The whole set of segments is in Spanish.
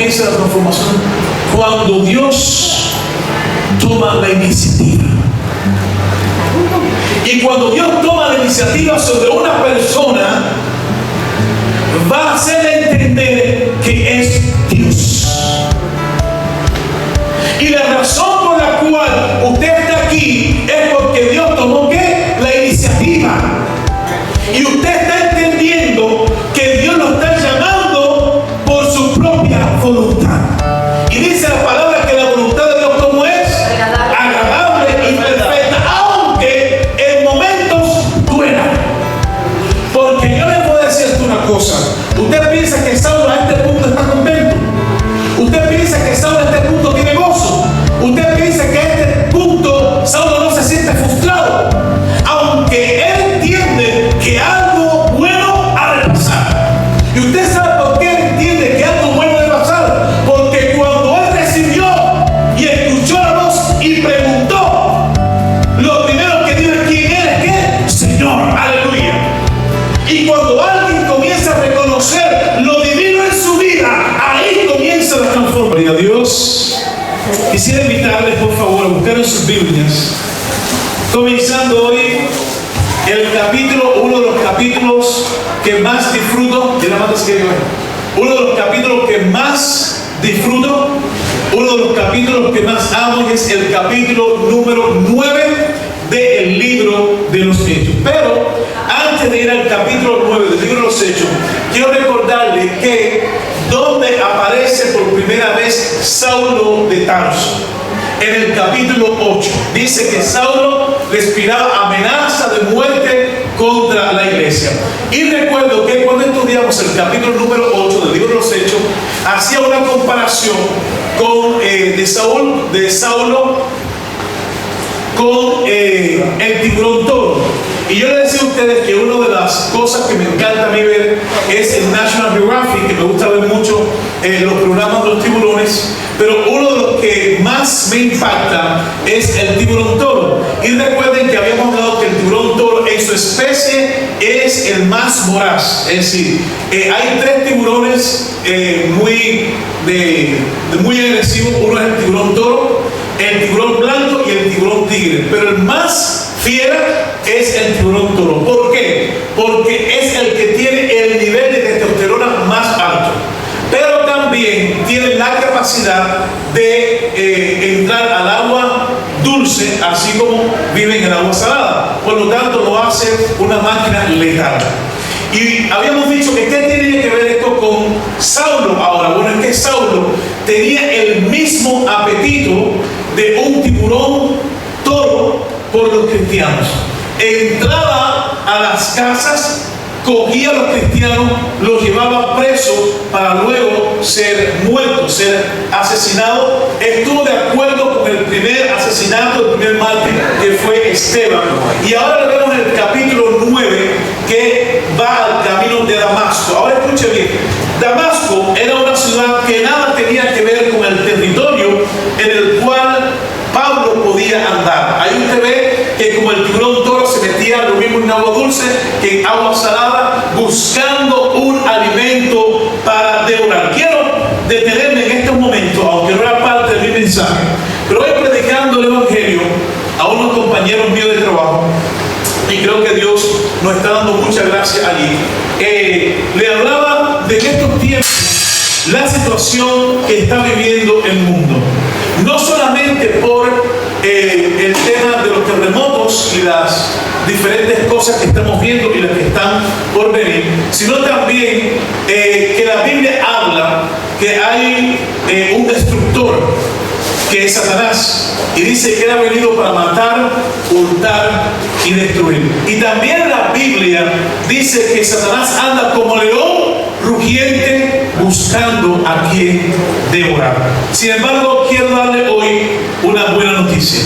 comienza la transformación? Cuando Dios toma la iniciativa. Y cuando Dios toma la iniciativa sobre una persona, va a hacerle entender que es Dios. Y la razón por la cual usted está aquí es porque Dios tomó ¿qué? La iniciativa. Y usted está entendiendo que Dios lo está llamando por su propia voluntad. Y dice la palabra que la voluntad de Dios, ¿cómo es? Agradable y perfecta, aunque en momentos duela. Porque yo le puedo decirte una cosa. Usted piensa que Saulo a este punto está contento. Usted piensa que Saulo a este punto tiene gozo. Usted piensa que a este punto Saulo no se siente frustrado. Aunque él entiende que algo bueno ha de pasar. Y usted sabe por qué él entiende que algo bueno debe pasar. Porque cuando él recibió y escuchó la voz y preguntó, lo primero que dijo es: ¿quién eres? ¿Qué? Señor, aleluya. Y cuando alguien comienza a reconocer lo divino en su vida, ahí comienza la transformación. Gloria a Dios. Quisiera invitarles, por favor, a buscar en sus Biblias, comenzando hoy el capítulo, uno de los capítulos que más disfruto. Uno de los capítulos que más disfruto, uno de los capítulos que más amo, es el capítulo número 9 del libro de los Hechos. Pero antes de ir al capítulo 9 del libro de los Hechos, quiero recordarle que donde aparece por primera vez Saulo de Tarso, en el capítulo 8, dice que Saulo respiraba amenaza de muerte contra la iglesia. Y recuerdo que cuando estudiamos el capítulo número 8 del libro de los Hechos, hacía una comparación con, de Saulo con el tiburón toro. Y yo le decía a ustedes que una de las cosas que me encanta a mí ver es el National Geographic, que me gusta ver mucho los programas de los tiburones, pero uno de los que más me impacta es el tiburón toro. Y recuerden que habíamos hablado que el tiburón toro en su especie es el más voraz. Es decir, hay tres tiburones muy agresivos. Uno es el tiburón toro, el tiburón blanco y el tiburón tigre. Pero el más fiera es el tiburón toro. ¿Por qué? Porque es el que tiene el nivel de testosterona más alto, pero también tiene la capacidad de entrar al agua dulce, así como vive en el agua salada. Por lo tanto, lo hace una máquina letal. Y habíamos dicho que ¿qué tiene que ver esto con Saulo ahora? Bueno, es que Saulo tenía el mismo apetito de un tiburón toro por los cristianos. Entraba a las casas, cogía a los cristianos, los llevaba presos para luego ser muertos, ser asesinados. Estuvo de acuerdo con el primer asesinato, el primer mártir, que fue Esteban. Y ahora lo vemos en el capítulo 9, que va al camino de Damasco. Ahora escuche bien, Damasco era una ciudad que nada tenía que ver con el territorio en el cual Pablo podía andar. Ahí usted ve que como el tiburón toro se metía lo mismo en agua dulce que en agua salada, buscando un alimento para devorar. Quiero detenerme en estos momentos, aunque no era parte de mi mensaje, pero voy predicando el Evangelio a unos compañeros míos de trabajo, y creo que Dios nos está dando mucha gracia allí. Le hablaba de que estos tiempos, la situación que está viviendo el mundo, no solamente por el tema de los terremotos y las diferentes cosas que estamos viendo y las que están por venir, sino también que la Biblia habla que hay un destructor, que es Satanás, y dice que él ha venido para matar, hurtar y destruir. Y también la Biblia dice que Satanás anda como león rugiente buscando a quien devorar. Sin embargo, quiero darle hoy una buena noticia.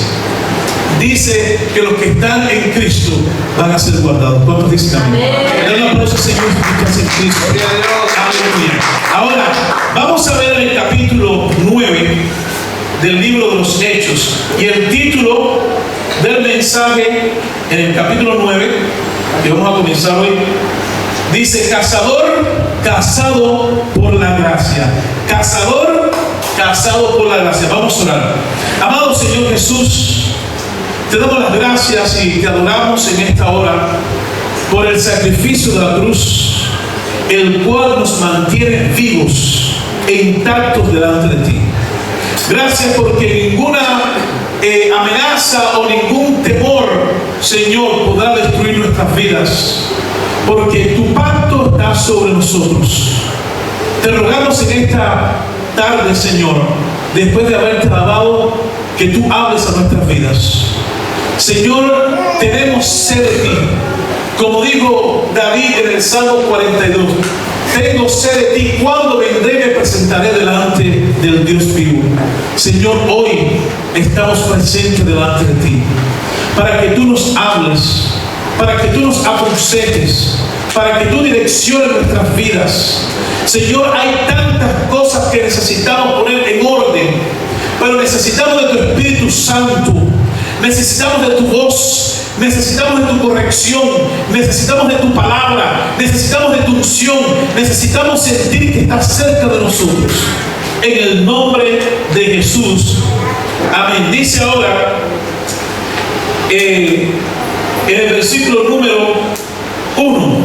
Dice que los que están en Cristo van a ser guardados. ¿Cuántos dicen amén? Dale un aplauso, Señor, que estás en Cristo. Aleluya. Ahora, vamos a ver el capítulo 9 del libro de los Hechos. Y el título del mensaje en el capítulo 9, que vamos a comenzar hoy, dice: cazador, cazado por la gracia. Cazador, basado por la gracia. Vamos a orar. Amado Señor Jesús, te damos las gracias y te adoramos en esta hora por el sacrificio de la cruz, el cual nos mantiene vivos e intactos delante de ti. Gracias porque ninguna amenaza o ningún temor, Señor, podrá destruir nuestras vidas, porque tu pacto está sobre nosotros. Te rogamos en esta tarde, Señor, después de haberte alabado, que tú hables a nuestras vidas. Señor, tenemos sed de ti. Como dijo David en el Salmo 42, tengo sed de ti, cuando vendré me presentaré delante del Dios vivo. Señor, hoy estamos presentes delante de ti, para que tú nos hables, para que tú nos aconsejes, para que tú direcciones nuestras vidas. Señor, hay tantas cosas que necesitamos poner en orden, pero necesitamos de tu Espíritu Santo, necesitamos de tu voz, necesitamos de tu corrección, necesitamos de tu palabra, necesitamos de tu unción, necesitamos sentir que estás cerca de nosotros. En el nombre de Jesús. Amén. Dice ahora en el versículo número 1: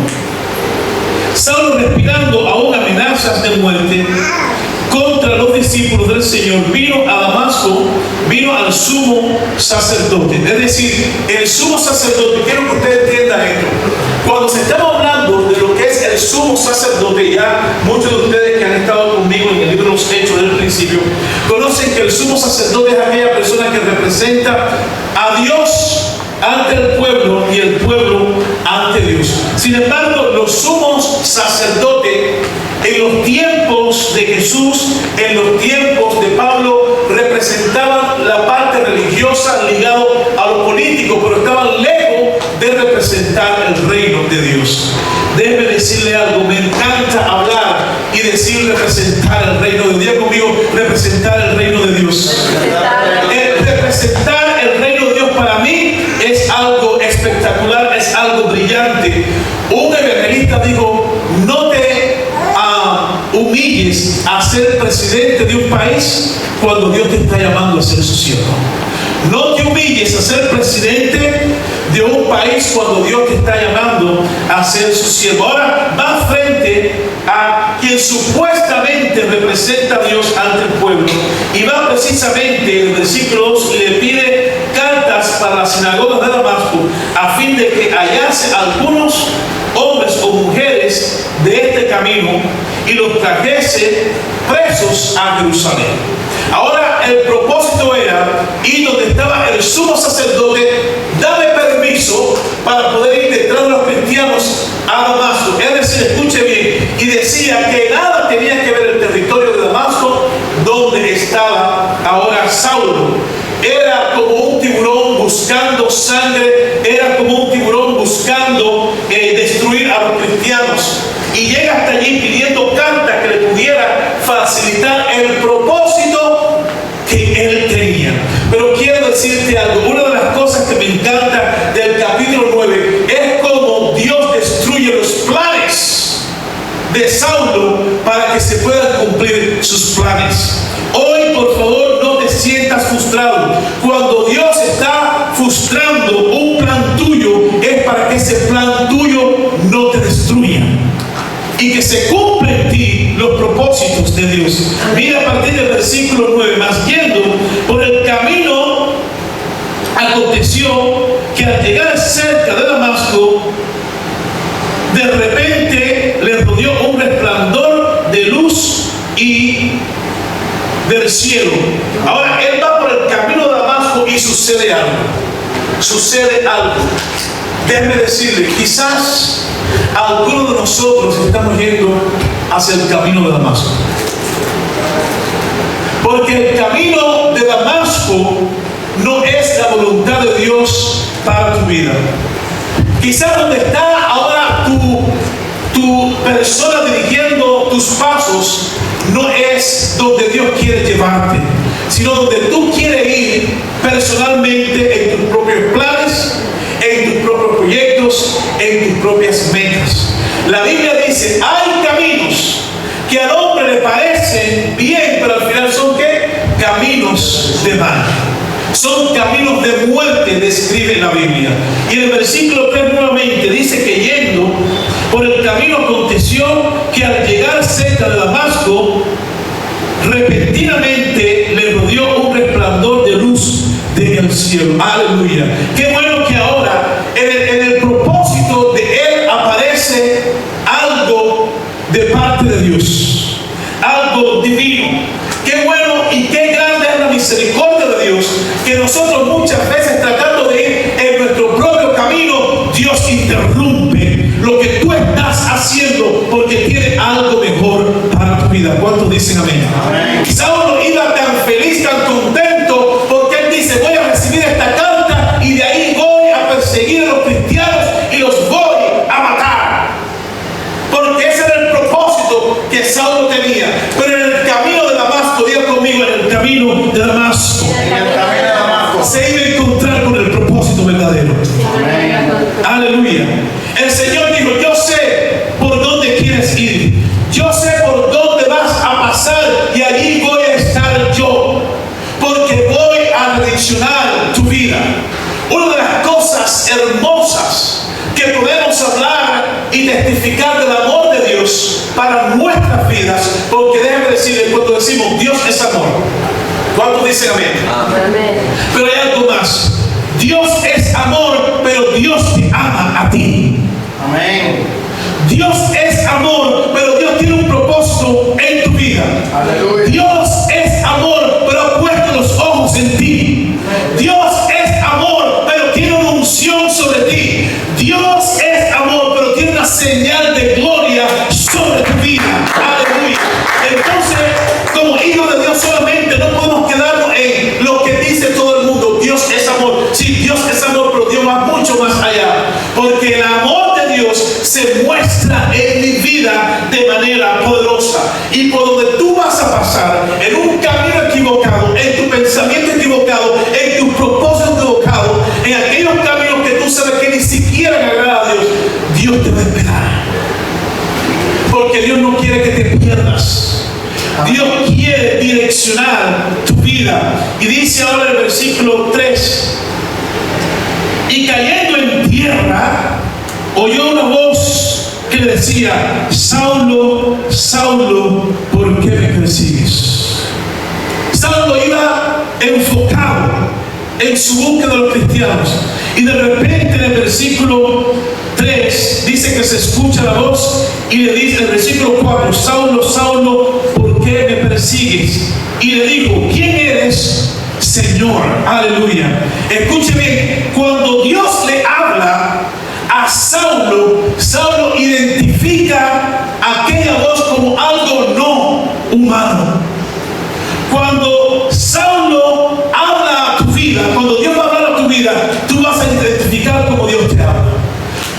Saulo, respirando aún amenazas de muerte contra los discípulos del Señor, vino a Damasco, vino al sumo sacerdote. Es decir, el sumo sacerdote, quiero que usted entienda esto. Cuando se estamos hablando de lo que es el sumo sacerdote, ya muchos de ustedes que han estado conmigo en el libro de los Hechos desde el principio, conocen que el sumo sacerdote es aquella persona que representa a Dios ante el pueblo y el pueblo ante Dios. Sin embargo, los sumos sacerdotes en los tiempos de Jesús, en los tiempos de Pablo, representaban la parte religiosa ligado a lo político, pero estaban lejos de representar el reino de Dios. Déjeme decirle algo, me encanta hablar y decir representar el reino de Dios. Conmigo, representar el reino de Dios. Representar el reino de Dios para mí es algo espectacular, es algo brillante. Un evangelista dijo: no te humilles a ser presidente de un país cuando Dios te está llamando a ser su siervo. No te humilles a ser presidente de un país cuando Dios te está llamando a ser su siervo. Ahora va frente a quien supuestamente representa a Dios ante el pueblo, y va precisamente en el versículo 2 y le pide cartas para las sinagogas de Damasco, a fin de que hallase algunos hombres o mujeres de este camino y los trajese presos a Jerusalén. Ahora el propósito era ir donde estaba el sumo sacerdote, dame permiso para poder ir detrás de los cristianos a Damasco. Es decir, escuche bien, y decía que nada tenía que ver el territorio de Damasco donde estaba ahora Saulo. Era como un tiburón buscando sangre, era como un tiburón buscando destruir a los cristianos, y llega hasta allí pidiendo cartas que le pudiera facilitar el propósito que él tenía. Pero quiero decirte algo, una de las cosas que me encanta del capítulo 9 es cómo Dios destruye los planes de Saulo para que se puedan cumplir sus planes. Hoy, por favor, no te sientas frustrado. Cuando Dios está frustrando un plan tuyo, es para que ese plan tuyo no te destruya y que se cumplen en ti los propósitos de Dios. Mira a partir del versículo 9: mas yendo por el camino, aconteció que al llegar cerca de Damasco, de repente le rodeó un resplandor de luz y del cielo. Ahora él va por el camino de Damasco y sucede algo. Sucede algo. Déjeme decirle, quizás algunos de nosotros estamos yendo hacia el camino de Damasco. Porque el camino de Damasco no es la voluntad de Dios para tu vida. Quizás donde está ahora tu persona dirigiendo tus pasos no es donde Dios quiere llevarte, sino donde tú quieres ir personalmente, en tus propios planes, en tus propios proyectos, en tus propias metas. La Biblia dice: hay caminos que al hombre le parecen bien, pero al final son ¿qué? mal. Son caminos de muerte, describe la Biblia. Y en el versículo 3 nuevamente dice que yendo por el camino aconteció que al llegar cerca de Damasco, repentinamente le rodeó un resplandor de luz del cielo. Aleluya. Qué bueno que ahora en el propósito de él aparece algo de parte de Dios, algo divino. Qué bueno y qué grande es la misericordia de Dios, que nosotros muchas veces tratando de ir en nuestro propio camino, Dios interrumpe lo que tú estás haciendo porque tiene algo mejor para tu vida. ¿Cuántos dicen amén? Amén. Saulo iba tan feliz, tan contento, porque él dice: voy a recibir esta carta y de ahí voy a perseguir a los cristianos y los voy a matar. Porque ese era el propósito que Saulo tenía. Pero en el camino de Damasco, diga conmigo, en el camino de Damasco, se iba a encontrar con el propósito verdadero. Amén. Aleluya. El Señor dijo: yo sé por dónde quieres ir, yo sé por dónde vas a pasar, y allí voy a estar yo, porque voy a redireccionar tu vida. Una de las cosas hermosas que podemos hablar y testificar del amor de Dios para nuestras vidas, porque déjame decirles, cuando decimos Dios es amor, ¿cuántos dicen amén? Amén. Pero hay algo más. Dios es amor, pero Dios te ama a ti. Amén. Dios es amor, pero Dios tiene un propósito en tu vida. Aleluya. Dios es amor, pero ha puesto los ojos en ti. Dios es amor, pero tiene una unción sobre ti. Dios es amor, pero tiene una señal de gloria sobre tu vida. Aleluya. Entonces, como hijos de Dios solamente no podemos quedarnos en lo que dice todo el mundo. Dios es amor. Sí, Dios es amor, pero Dios va mucho más allá. Porque el amor de Dios se muestra en mi vida de manera poderosa. Y por donde tú vas a pasar, en un camino equivocado, en tu pensamiento equivocado, en tu propósito equivocado, en aquellos caminos que tú sabes que ni siquiera agrada a Dios, Dios te va a esperar. Porque Dios no quiere que te pierdas. Dios quiere direccionar tu vida. Y dice ahora el versículo 3: y cayendo en tierra, oyó una voz que le decía: Saulo, Saulo, ¿por qué me persigues? Saulo iba enfocado en su búsqueda de los cristianos. Y de repente en el versículo 3 dice que se escucha la voz y le dice en el versículo 4: Saulo, Saulo, ¿por qué me persigues? Y le dijo: ¿quién eres, Señor? Aleluya. Escuche bien, cuando Dios le habla a Saulo, Saulo identifica aquella voz como algo no humano. Cuando Saulo habla a tu vida, cuando Dios va a hablar a tu vida, tú vas a identificar como Dios te habla.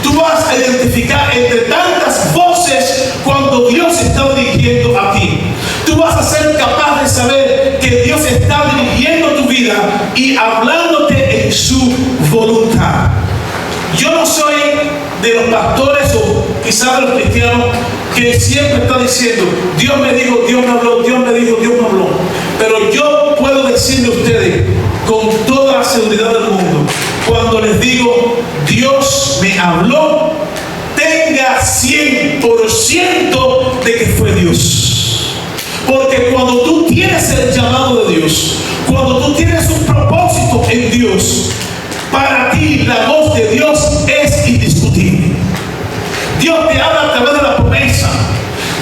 Tú vas a identificar entre tantas voces cuando Dios está dirigiendo a ti. Tú vas a ser capaz de saber que Dios está dirigiendo tu vida y hablándote en su voluntad. Yo no soy de los pastores o quizás de los cristianos que siempre está diciendo: Dios me dijo, Dios me habló, Dios me dijo, Dios me habló. Pero yo puedo decirle a ustedes con toda la seguridad del mundo, cuando les digo Dios me habló, tenga 100% de que fue Dios. Porque cuando tú tienes el llamado de Dios, cuando tú tienes un propósito en Dios, para ti la voz de Dios es indiscutible. Dios te habla a través de la promesa.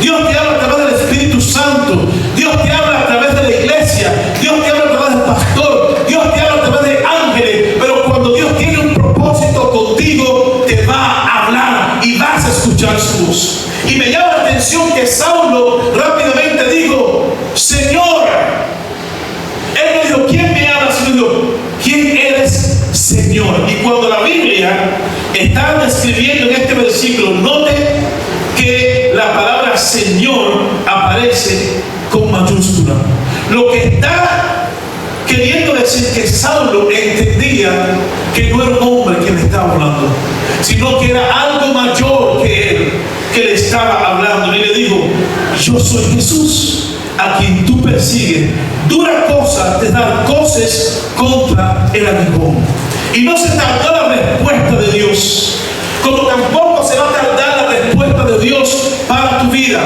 Dios te habla a través del Espíritu Santo. Dios te habla a través de la iglesia. Dios te habla a través del pastor. Dios te habla a través de ángeles. Pero cuando Dios tiene un propósito contigo, te va a hablar y vas a escuchar su voz. Y me llama la atención que Saulo rápidamente dijo: Señor. Él no dijo: ¿quién me habla? Sino dijo: ¿quién eres, Señor? Y cuando la Biblia está describiendo en este versículo, note que la palabra Señor aparece con mayúscula. Lo que está queriendo decir que Saulo entendía que no era un hombre que le estaba hablando, sino que era algo mayor que él que le estaba hablando. Y le dijo: yo soy Jesús, a quien tú persigues. Dura cosa te dar cosas contra el aguijón. Y no se tardó la respuesta de Dios, como tampoco se va a tardar la respuesta de Dios para tu vida.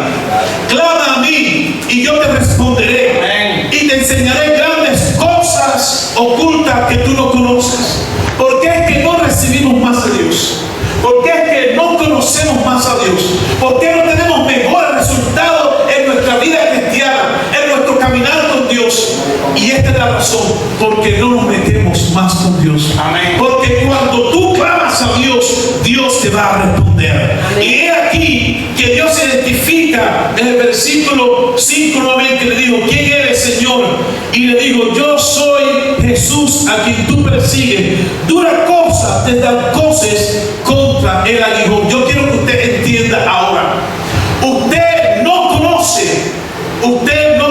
Clama a mí y yo te responderé. Amén. Y te enseñaré grandes cosas ocultas que tú no conoces. ¿Por qué es que no recibimos más de Dios? ¿Por qué es que no conocemos más a Dios? ¿Por qué no tenemos mejores resultados en nuestra vida cristiana, en nuestro caminar con Dios? Y esta es la razón, porque no nos metemos más con Dios. Amén. Porque cuando tú clamas a Dios, Dios te va a responder. Amén. Y es aquí que Dios se identifica en el versículo 5 nuevamente. Le digo, ¿quién eres, Señor? Y le digo, yo soy Jesús a quien tú persigues. Dura cosa te dar cosas contra el aguijón. Yo quiero que usted entienda ahora. Usted no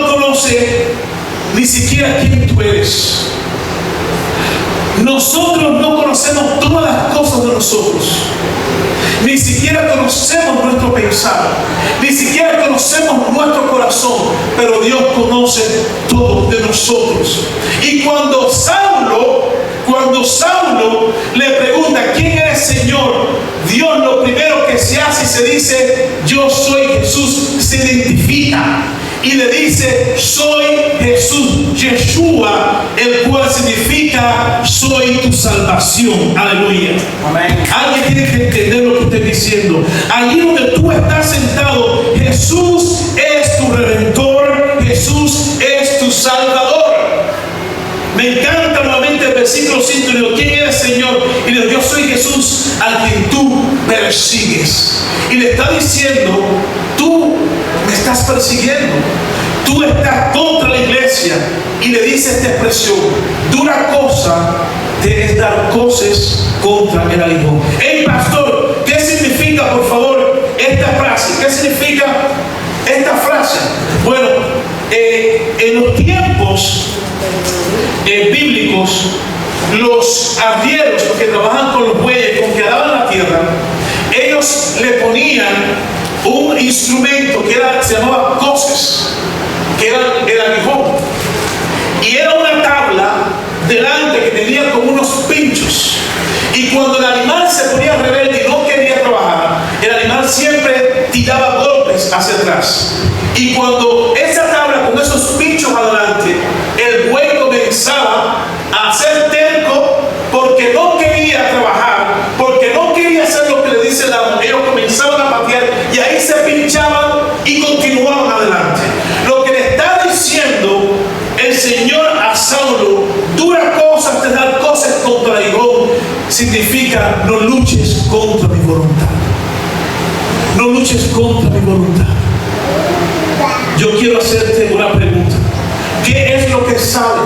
conoce ni siquiera quién tú eres. Nosotros no conocemos todas las cosas de nosotros. Ni siquiera conocemos nuestro pensar. Ni siquiera conocemos nuestro corazón. Pero Dios conoce todo de nosotros. Y cuando Saulo le pregunta, ¿quién eres, Señor? Dios lo primero que se hace y se dice, yo soy Jesús. Se identifica y le dice, soy Jesús, Yeshua, el cual significa soy tu salvación. Aleluya. Amén. Alguien tiene que entender lo que estoy diciendo. Allí donde tú estás sentado, Jesús es tu redentor, Jesús es tu salvador. Me encanta nuevamente el versículo 5. Le digo, ¿quién eres, Señor? Y le digo, yo soy Jesús a quien tú persigues. Y le está diciendo, tú me estás persiguiendo. Tú estás contra la iglesia. Y le dice esta expresión, dura cosa te es dar cosas contra el aguijón. Hey, pastor, ¿qué significa, por favor, esta frase? ¿Qué significa esta frase? Bueno, en los tiempos bíblicos, los arrieros, los que trabajan con los bueyes, con que araban la tierra, ellos le ponían un instrumento que se llamaba coces, que era el aguijón, y era una tabla delante que tenía como unos pinchos, y cuando el animal se ponía rebelde y no quería trabajar, el animal siempre tiraba golpes hacia atrás, y cuando esa tabla con esos pinchos adelante, el buey comenzaba a hacer terco porque no quería trabajar, porque no quería hacer lo que le dice el amo. Ellos comenzaban a patear y ahí se pinchaban y continuaban adelante. Lo que le está diciendo el Señor a Saulo, dura cosas te dar cosas contra el aguijón, significa no luches contra mi voluntad. No luches contra mi voluntad. Yo quiero hacerte una pregunta. ¿Qué es lo que sabes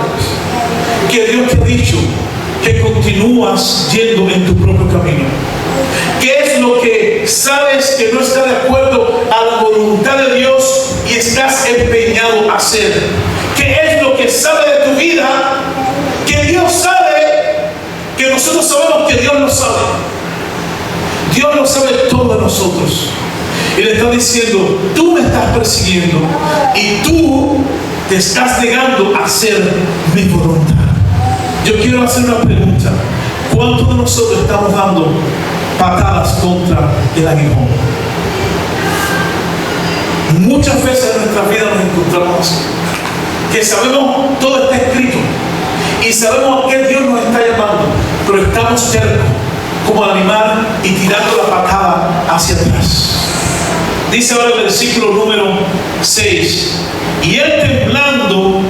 que Dios te ha dicho que continúas yendo en tu propio camino? ¿Qué es lo que sabes que no está de acuerdo a la voluntad de Dios y estás empeñado a hacer? ¿Qué es lo que sabe de tu vida que Dios sabe, que nosotros sabemos que Dios lo sabe? Dios lo sabe todo de nosotros. Y le está diciendo, tú me estás persiguiendo y tú te estás negando a hacer mi voluntad. Yo quiero hacer una pregunta. ¿Cuántos de nosotros estamos dando patadas contra el aguijón? Muchas veces en nuestra vida nos encontramos así, que sabemos, todo está escrito y sabemos a qué Dios nos está llamando, pero estamos tercos como animal y tirando la patada hacia atrás. Dice ahora el versículo número 6, y él temblando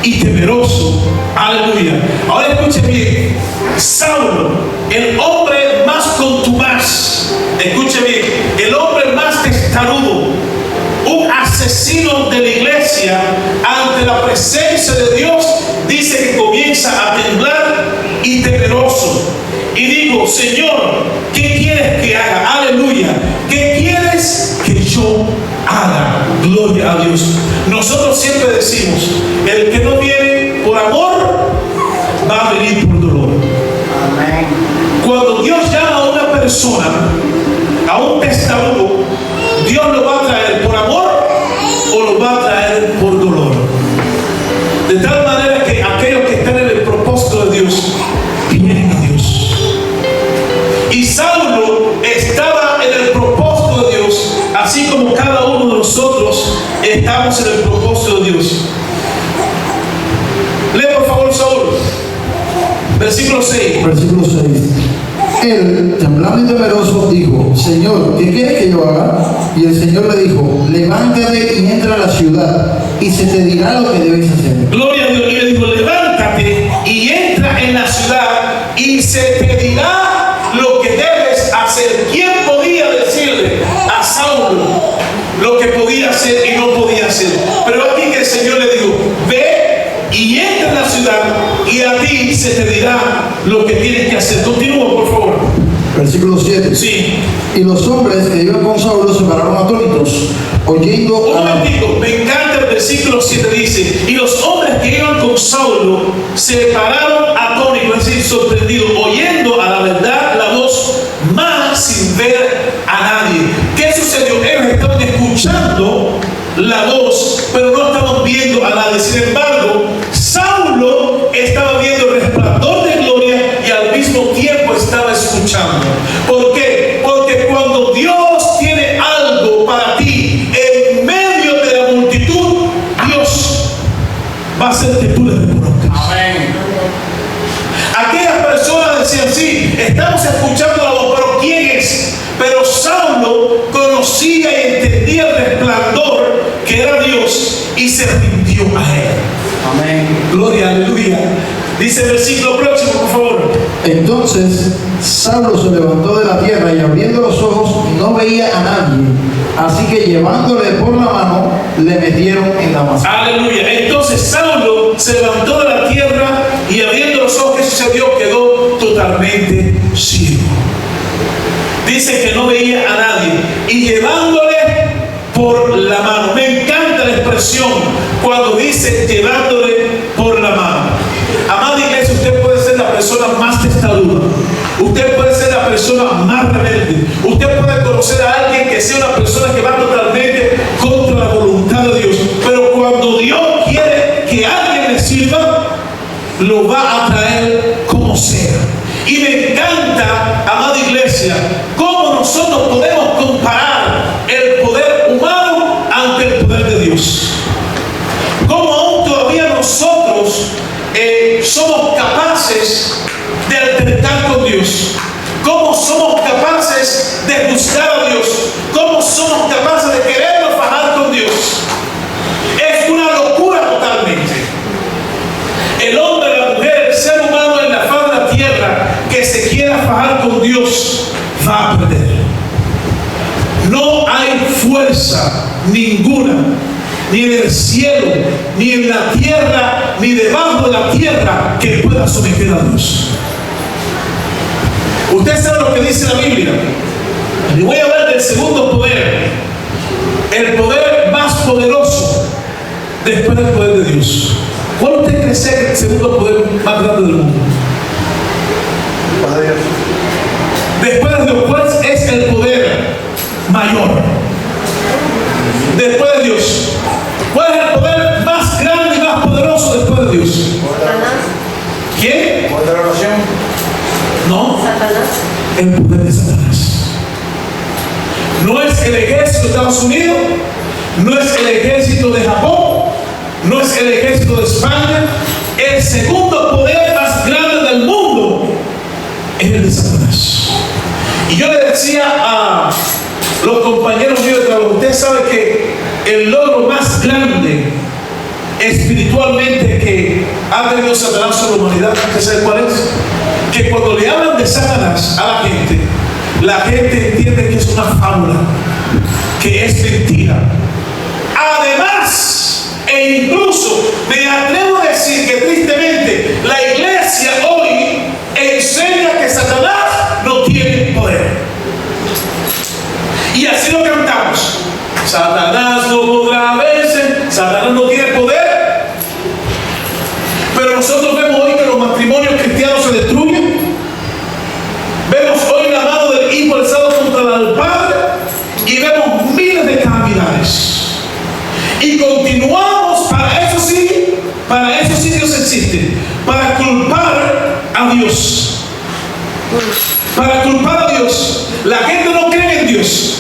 y temeroso, aleluya. Ahora escuche bien, Saulo, el hombre más contumaz, escuche bien, el hombre más testarudo, un asesino de la iglesia, ante la presencia de Dios, dice que comienza a temblar y temeroso. Y digo, Señor, ¿qué quieres que haga? Aleluya. ¿Qué quieres que yo haga? Gloria a Dios. Nosotros siempre decimos, el que no viene por amor, va a venir por dolor. Amén. Cuando Dios llama a una persona, a un testarudo, Dios lo va a traer por amor o lo va a traer por dolor. Versículo 6. Versículo 6. Él, temblando y temeroso, dijo: Señor, ¿qué quieres que yo haga? Y el Señor le dijo: levántate y entra a la ciudad, y se te dirá lo que debes hacer. Gloria a Dios. Y le dijo: levántate y entra en la ciudad, y se te dirá lo que debes hacer. ¿Quién podía decirle a Saulo lo que podía hacer y no podía hacer? Pero aquí que el Señor le dijo: ve y entra en la ciudad, y a ti se te dirá lo que tienes que hacer. Continúa, por favor. Versículo 7. Sí. Y los hombres que iban con Saulo se pararon atónitos, oyendo Un momentito, me encanta el versículo 7, dice: y los hombres que iban con Saulo se pararon atónitos, es decir, sorprendidos, oyendo a la verdad la voz, mas sin ver a nadie. ¿Qué sucedió? Ellos estaban escuchando la voz, pero no estaban viendo a nadie. Sin embargo, Saulo estaba viendo el resplandor de gloria y al mismo tiempo estaba escuchando. ¿Por qué? Porque cuando Dios tiene algo para ti en medio de la multitud, Dios va a hacer que tú le reconozcas. Amén. Aquellas personas decían: sí, estamos escuchando la voz, pero ¿quién es? Pero Saulo conocía y entendía el resplandor que era Dios y se rindió a él. Amén. Gloria, aleluya. Dice el versículo próximo, por favor. Entonces Saulo se levantó de la tierra y abriendo los ojos no veía a nadie. Así que llevándole por la mano le metieron en Damasco. Aleluya. Entonces Saulo se levantó de la tierra y abriendo los ojos, ¿qué sucedió? Quedó totalmente ciego. Dice que no veía a nadie y llevándole por la mano. Me encanta la expresión cuando dice llevándole por la mano. Amada iglesia, usted puede ser la persona más testaruda, usted puede ser la persona más rebelde, usted puede conocer a alguien que sea una persona que va totalmente contra la voluntad de Dios, pero cuando Dios quiere que alguien le sirva, lo va a traer como sea. Y me encanta, amada iglesia, cómo nosotros podemos comparar el poder humano ante el poder de Dios. Cómo aún todavía nosotros somos capaces de altercar con Dios. Cómo somos capaces de juzgar a Dios. Cómo somos capaces de querernos fajar con Dios. Es una locura totalmente. El hombre, la mujer, el ser humano en la faz de la tierra que se quiera fajar con Dios va a perder. No hay fuerza ninguna, ni en el cielo, ni en la tierra, ni debajo de la tierra, que pueda someter a Dios. Usted sabe lo que dice la Biblia. Le voy a hablar del segundo poder, el poder más poderoso después del poder de Dios. ¿Cuál usted cree ser el segundo poder más grande del mundo? Después de Dios, ¿cuál es el poder mayor? Después de Dios, ¿cuál es el poder más grande y más poderoso después de Dios? ¿Quién? No, Satanás. El poder de Satanás. No es el ejército de Estados Unidos, no es el ejército de Japón, no es el ejército de España. El segundo poder más grande del mundo es el de Satanás. Y yo le decía a los compañeros míos de trabajo: usted sabe que el logro más grande espiritualmente que ha tenido Satanás sobre la humanidad, ¿usted sabe cuál es? Que cuando le hablan de Satanás a la gente entiende que es una fábula, que es mentira. Además, e incluso me atrevo a decir que tristemente la iglesia hoy enseña que Satanás no tiene poder. Y así lo cantamos: Satanás no podrá vencer, Satanás no tiene poder. Pero nosotros vemos hoy que los matrimonios cristianos se destruyen. Vemos hoy la mano del hijo alzado contra la del padre, y vemos miles de calamidades. Y continuamos, para eso sí Dios existe, para culpar a Dios. Para culpar a Dios. La gente no cree en Dios.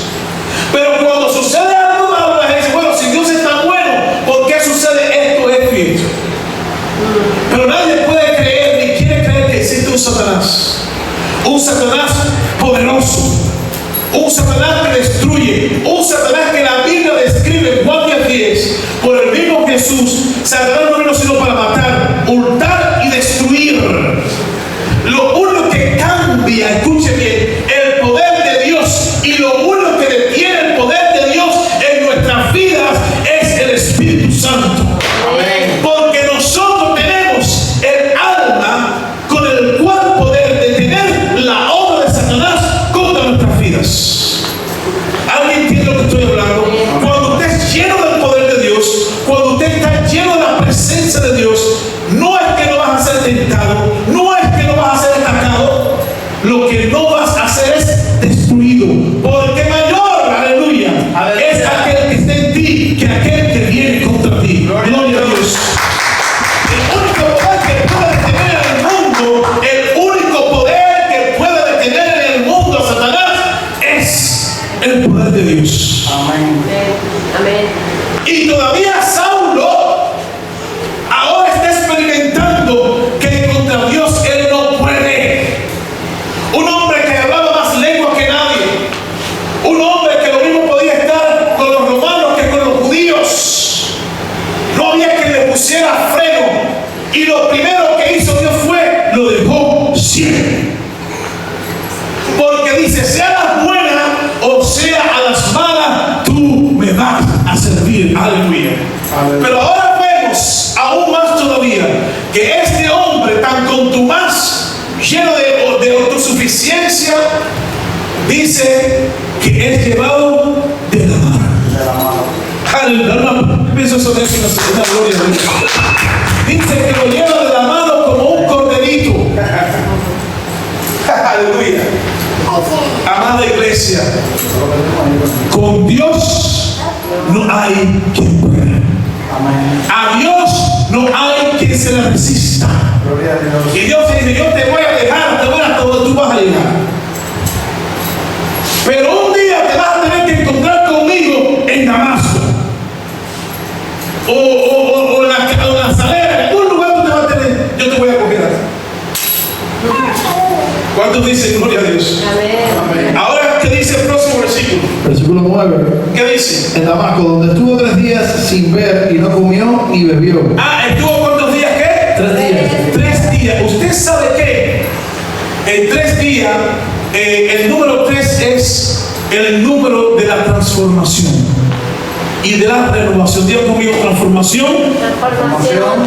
Pero cuando sucede algo malo, la gente dice: bueno, si Dios es tan bueno, ¿por qué sucede esto, esto y esto? Pero nadie puede creer ni quiere creer que existe Satanás. Un Satanás poderoso. Un Satanás que destruye. Un Satanás que la Biblia describe en Juan 10:10. Por el mismo Jesús, Satanás no vino sino para matar, hurtar y destruir. Lo único que cambia, escuche bien, el poder de Dios, y lo único que detiene el poder de Dios en nuestras vidas es el Espíritu Santo. Amén. Porque nosotros tenemos el alma con el cual poder detener la obra de Satanás contra nuestras vidas. ¿Alguien entiende lo que estoy hablando? Cuando usted es lleno del poder de Dios, cuando usted está lleno de la presencia de Dios, no es que no vas a ser tentado, no es que no vas a ser atacado, lo que no vas a hacer es destruido, porque mayor, aleluya, es aquel que está en ti que aquel que viene contra ti. Gloria a Dios. El único poder que puede detener en el mundo, el único poder que puede detener en el mundo a Satanás es el poder de Dios. Amén. Amén. Y todavía Saulo ahora está experimentando que contra Dios él no puede. Un hombre que hablaba más lenguas que nadie. Un hombre que lo mismo podía estar con los romanos que con los judíos. No había quien le pusiera freno. Y lo primero que hizo Dios fue, lo dejó ciego. Porque dice, sea a las buenas o sea a las malas, tú me vas a servir. Aleluya. Pero ahora vemos aún más todavía que este hombre tan contumaz, lleno de autosuficiencia, dice que es llevado de la mano. Aleluya. Pienso eso de una gloria de Dios. Dice que lo lleva de la mano como un corderito. Aleluya. Amada iglesia, con Dios no hay quien pueda. A Dios no hay quien se le resista. Y Dios dice, yo te voy a dejar, te voy a todo, tú vas a llegar. Pero un día te vas a tener que encontrar conmigo en Damasco. O en la Salera, en algún lugar tú te vas a tener, yo te voy a coger. ¿Cuántos dicen gloria a Dios? Amén. Ahora, ¿qué dice el próximo versículo? Versículo 9. ¿Qué dice? En Damasco, donde estuvo 3 días sin ver y no comió ni bebió. ¿Estuvo cuántos días qué? 3 días. 3 días. ¿Usted sabe qué? En 3 días, el número 3 es el número de la transformación y de la renovación. Dios conmigo, transformación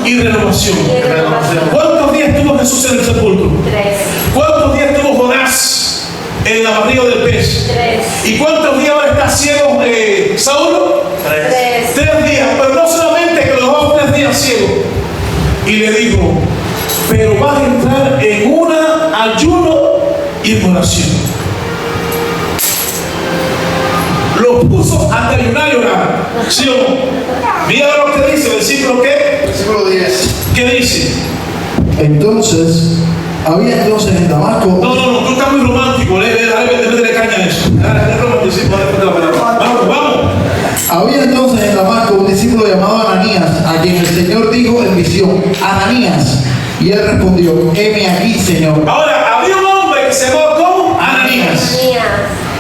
y renovación. ¿Cuántos días estuvo Jesús en el sepulcro? 3. ¿Cuántos días estuvo Jonás en la barriga del pez? 3. ¿Y cuántos días ahora está ciego Saulo? 3. 3 días, pero no solamente que lo dejó 3 días ciego. Y le dijo, pero vas a entrar en una ayuno y en oración. Lo puso hasta ayunar y orar. ¿Sí o no? Mira lo que dice, versículo ¿qué? Versículo 10. ¿Qué dice? Había entonces en Damasco. No, tú estás muy romántico. Dale caña a eso. Dale romanticismo, dale la palabra. Vamos. Había entonces en Damasco un discípulo llamado Ananías, a quien el Señor dijo en visión, Ananías. Y él respondió, heme aquí, Señor. Ahora, había un hombre que se llamaba ¿cómo? Ananías.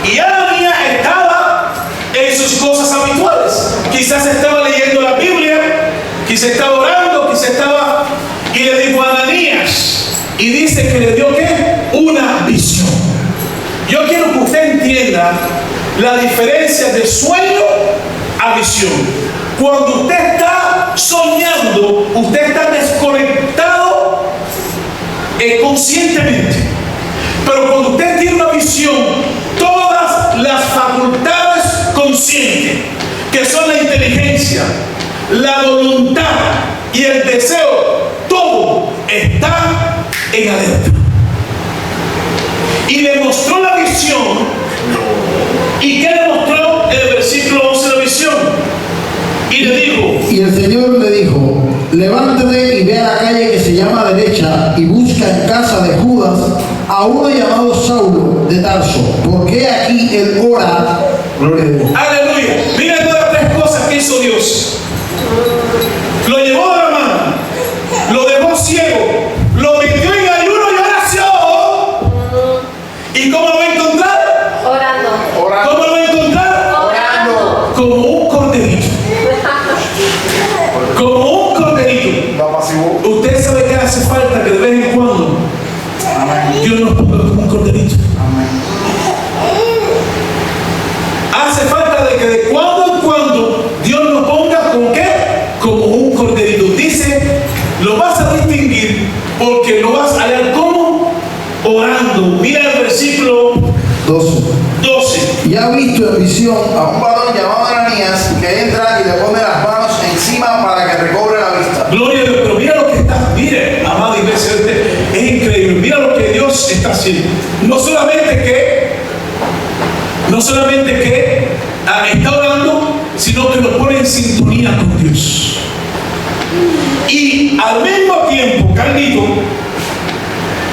Y Ananías estaba en sus cosas habituales. Quizás estaba leyendo la Biblia, quizás estaba orando, quizás estaba... Y le dijo a Ananías, y dice que le dio ¿qué? Una visión. Yo quiero que usted entienda la diferencia de sueño a visión. Cuando usted está soñando, usted está desconectado conscientemente. Pero cuando usted tiene una visión, todas las facultades conscientes, que son la inteligencia, la voluntad y el deseo, todo está en alerta. Y le mostró la visión. ¿Y qué le mostró en el versículo 11 de la visión? Y le dijo, y el Señor le dijo, levántate y ve a la calle que se llama Derecha y busca en casa de Judas a uno llamado Saulo de Tarso, porque aquí él ora. Gloria a Dios. Aleluya. Mira todas las 3 cosas que hizo Dios. Lo llevó de la mano, lo dejó ciego, lo metió en ayuno y oración. falta que de vez en cuando Dios nos ponga como un corderito. Hace falta de que de cuando en cuando Dios nos ponga ¿con qué? Como un corderito. Dice, lo vas a distinguir porque lo vas a hallar como orando. Mira el versículo 12. 12. Y ha visto en visión a un varón llamado Ananías que entra y le pone las manos encima para que recobre la vista. Gloria a Dios, pero mira lo que está, mire, amada iglesia, es increíble, mira lo que Dios está haciendo. No solamente que está orando, sino que nos pone en sintonía con Dios. Y al mismo tiempo, Carlito,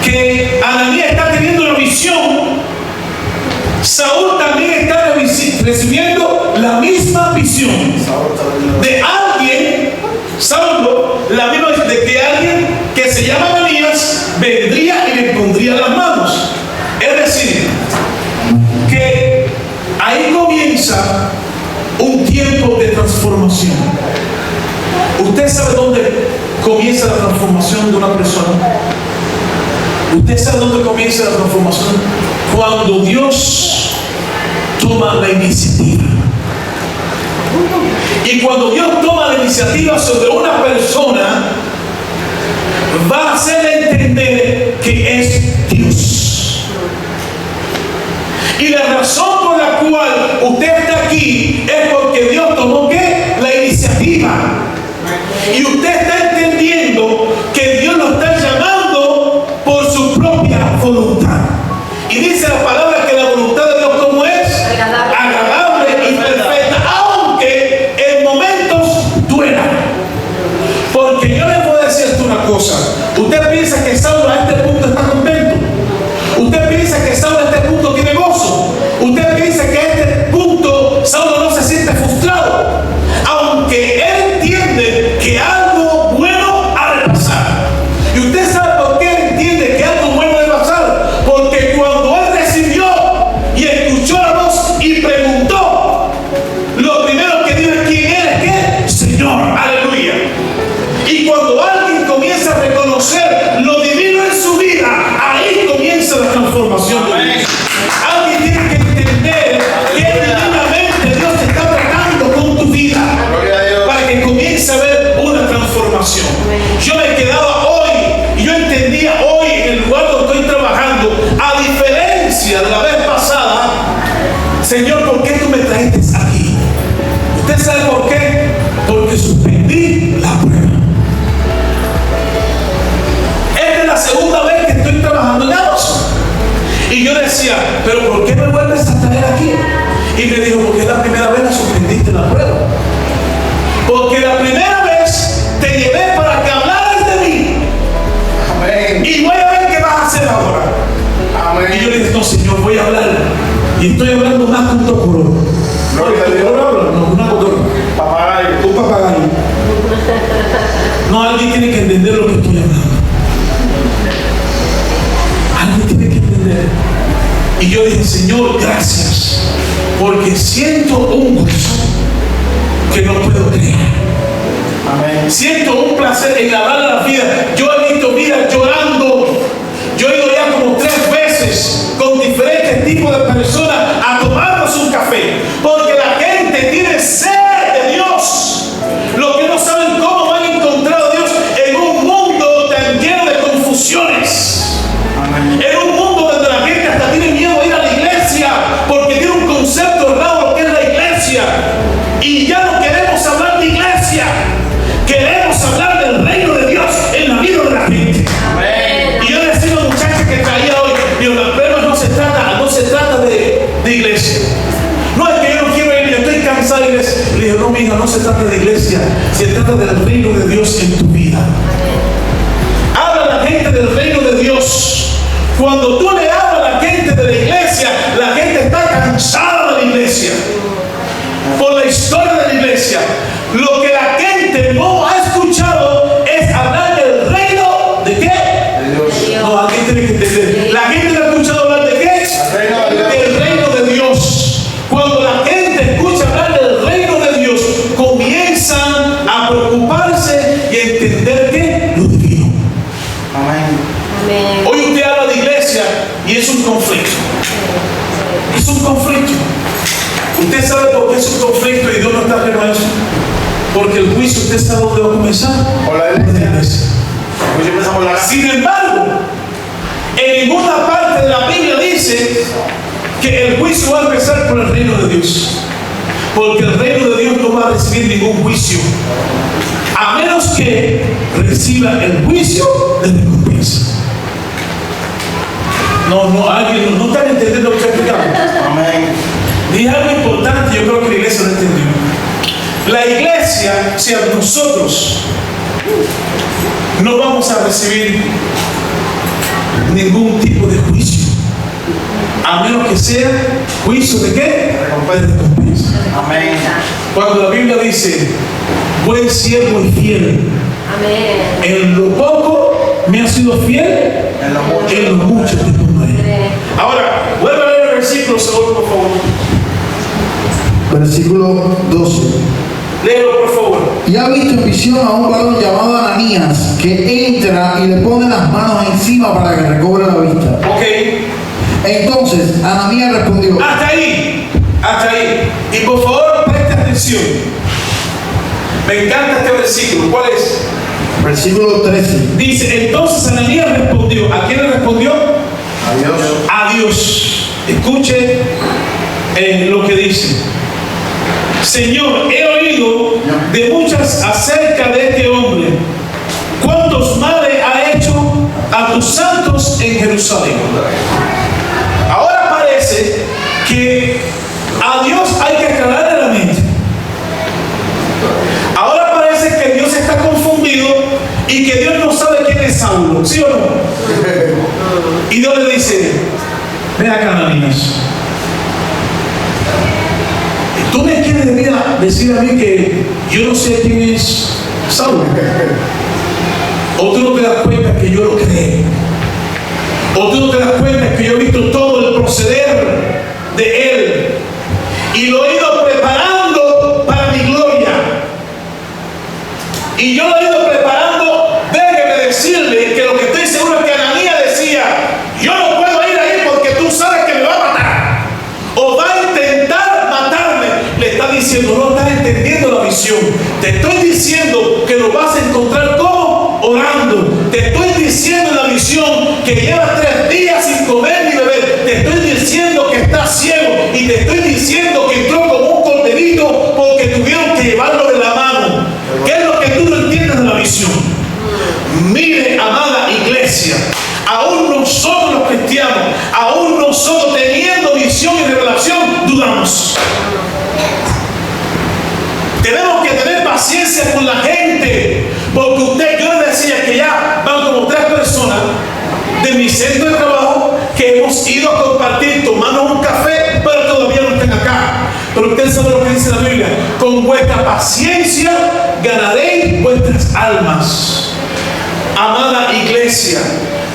que Ananías está teniendo la visión, Saúl también está recibiendo la misma visión de alguien, Saulo, la misma de que alguien que se llama Ananías vendría y le pondría las manos. Es decir, que ahí comienza un tiempo de transformación. ¿Usted sabe dónde comienza la transformación de una persona? ¿Usted sabe dónde comienza la transformación? Cuando Dios toma la iniciativa. Y cuando Dios toma la iniciativa sobre una persona, va a hacerle entender que es Dios. Y la razón por la cual usted está aquí es porque Dios tomó ¿qué? La iniciativa. Y usted está entendiendo que Dios lo está llamando por su propia voluntad. Y dice la palabra que la voluntad de Dios, ¿cómo es? Agradable y perfecta, aunque en momentos duela. Porque yo le puedo decirte una cosa. Usted piensa que Saulo a este punto está contento. Usted piensa que Saulo a este punto tiene gozo. Usted piensa que a este punto Saulo no se siente frustrado. Aunque él entiende que algo bueno ha de pasar. Y usted sabe por qué él entiende que algo bueno ha de pasar. Porque cuando él recibió y escuchó la voz y preguntó, lo primero que dijo es: ¿quién eres? ¿Qué? Señor, aleluya. Y cuando alguien comienza a reconocer lo divino en su vida, ahí comienza la transformación de Dios. Alguien tiene que entender que divinamente Dios te está tratando con tu vida para que comience a haber una transformación. Yo me quedaba hoy y yo entendía hoy en el lugar donde estoy trabajando, a diferencia de la vez pasada: Señor, ¿por qué tú me trajiste aquí? ¿Usted sabe por qué? Porque suspendí la prueba. Esta es la segunda vez que estoy trabajando en Amazon. Y yo decía: ¿pero por qué me vuelves a traer aquí? Y me dijo: porque la primera vez la suspendiste la prueba. Porque la primera vez te llevé para que hablaras de mí. Amén. Y voy a ver qué vas a hacer ahora. Amén. Y yo le dije: no, Señor, voy a hablar. Y estoy hablando más que un tocoro. Gloria a Dios. No, una cotorra. Papagayo. Un papagayo. No, alguien tiene que entender lo que estoy hablando. Alguien tiene que entender. Y yo dije: Señor, gracias. Porque siento un gozo que no puedo creer. Amén. Siento un placer en hablar de la vida. Yo he visto vidas llorando. Yo he ido ya como 3 veces con diferentes tipos de personas a tomarnos un café. Porque la gente tiene sed de Dios. Los que no saben cómo han encontrado a Dios en un mundo tan lleno de confusiones. Amén. En un mundo donde la gente hasta tiene miedo a ir a la iglesia porque tiene un concepto errado de lo que es la iglesia. Y ya no queremos hablar de iglesia. Queremos hablar del reino de Dios en la vida de la gente. Amén. Y yo le decía a una muchacha que traía hoy: digo, la prueba no se trata de iglesia. No es que yo no quiero ir, yo estoy cansado de iglesia. Le dije: no, mi hija, no se trata de iglesia, se trata del reino de Dios en tu vida. Habla a la gente del reino de Dios. Cuando tú le hablas a la gente de la iglesia, la gente está cansada de la iglesia. Por la historia de la iglesia. Lo que la gente no ha escuchado es hablar del reino de qué? De Dios. No, alguien tiene que entender. La gente no ha escuchado hablar de qué? Del reino de Dios. Cuando la gente escucha hablar del reino de Dios, comienzan a preocuparse y a entender que lo divino. Amén. es un conflicto y Dios no está ajeno a eso. Porque el juicio, ¿usted sabe dónde va a comenzar? Por la iglesia. Pues empieza por la Sin embargo, en ninguna parte de la Biblia dice que el juicio va a empezar por el reino de Dios. Porque el reino de Dios no va a recibir ningún juicio, a menos que reciba el juicio de recompensa. Alguien no están entendiendo lo que estoy explicando. Amén. Dije algo importante, yo creo que la iglesia no entendió. La iglesia, o sea, nosotros, no vamos a recibir ningún tipo de juicio, a menos que sea juicio de qué? Recompensa. Amén. Cuando la Biblia dice, buen siervo y fiel, Amén. en lo poco me has sido fiel, En lo mucho. en lo mucho te pondré. Ahora, vuelve a leer el versículo, Saúl, por favor. Versículo 12. Léelo, por favor. Y ha visto en visión a un varón llamado Ananías, que entra y le pone las manos encima para que recobre la vista. Ok. Entonces Ananías respondió: Hasta ahí. Y por favor, preste atención. Me encanta este versículo. ¿Cuál es? versículo 13. Dice, entonces Ananías respondió. ¿A quién le respondió? Adiós. A Dios. Escuche lo que dice. Señor, he oído de muchas acerca de este hombre. ¿Cuántos males ha hecho a tus santos en Jerusalén? Ahora parece que a Dios hay que aclararle la mente. Ahora parece que Dios está confundido y que Dios no sabe quién es Saulo, ¿sí o no? Y Dios le dice, ven acá, Ananías. ¿Tú me quieres decir a mí que yo no sé quién es Saulo? ¿O tú no te das cuenta que yo lo creé? ¿O tú no te das cuenta que yo he visto todo el proceder de él y lo he ido preparando para mi gloria? Y yo lo he ido preparando, déjeme decirle que lo que estoy seguro es que Ananías decía, yo no puedo ir ahí porque tú sabes que me va a matar o va a intentar matarme. Le está diciendo, no estás entendiendo la visión. Te estoy diciendo que lo vas a encontrar como orando. Te estoy diciendo en la visión que llevas 3 días sin comer ni beber. Te estoy diciendo que estás ciego y te estoy diciendo que entró como un corderito porque tuvieron que llevarlo de la mano. ¿Qué es lo que tú no entiendes de la visión? Mire, amada iglesia, aún nosotros los cristianos, aún nosotros teniendo visión y revelación, dudamos. Tenemos que tener paciencia con la gente, porque yo les decía que ya van como 3 personas de mi centro de trabajo que hemos ido a compartir, tomarnos un café, pero todavía no están acá. Pero ustedes saben lo que dice la Biblia, con vuestra paciencia ganaréis vuestras almas. Amada iglesia,